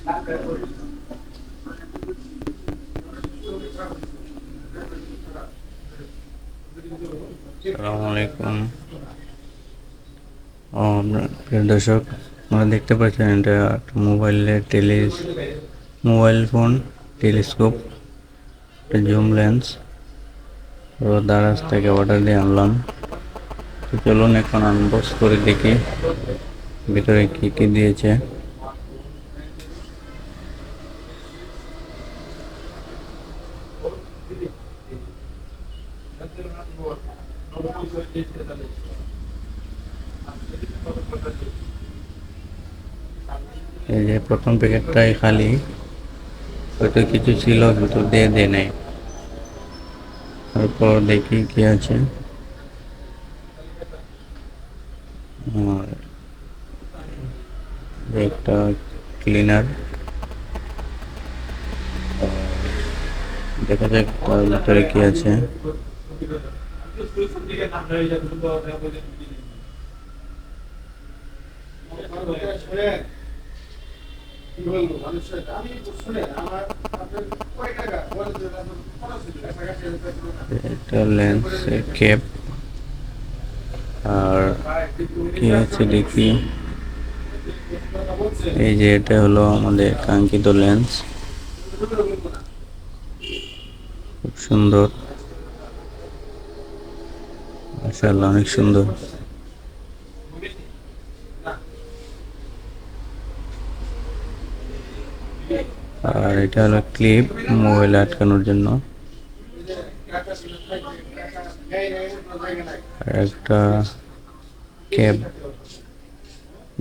আসসালামু আলাইকুম। প্রিয় দর্শক, আপনারা দেখতে পাচ্ছেন এটা একটা মোবাইল ফোন টেলিস্কোপ, একটা জুম লেন্স। তো দারাজ থেকে অর্ডার দিয়ে আনলাম। তো চলুন এখন আনবক্স করে দেখি ভিতরে কি কি দিয়েছে। এই যে প্রথম প্যাকেটটাই খালি, হয়তো কিছু ছিল ভিতর দিয়ে দেয় নাই। তারপর দেখি কি আছে। আর একটা ক্লিনার, দেখা যাক তার ভিতরে কি আছে। একটা লেন্সের ক্যাপ, আর কি আছে দেখি। এই যে এটা হলো আমাদের কাঙ্ক্ষিত লেন্স, খুব সুন্দর, মাশাআল্লাহ অনেক সুন্দর। আর এটা হলো ক্লিপ, মোবাইল আটকানোর জন্য। আর একটা ক্যাপ,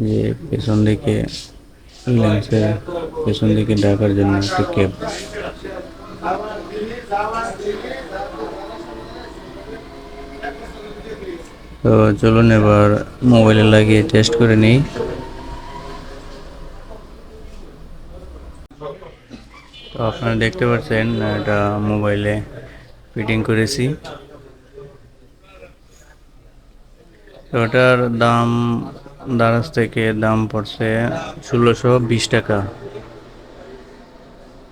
যে পেছন দিকে লেন্সের পেছন দিকে ঢাকার জন্য একটা ক্যাপ। তো চলুন এবার মোবাইলে লাগিয়ে টেস্ট করে নিই। তো আপনারা দেখতে পাচ্ছেন এটা মোবাইলে ফিটিং করেছি। তো ওটার দাম দারাজ থেকে দাম পড়ছে 1620 টাকা।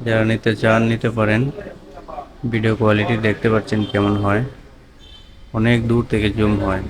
যারা নিতে চান নিতে পারেন। ভিডিও কোয়ালিটি দেখতে পাচ্ছেন কেমন হয়, অনেক দূর থেকে জুম হয়।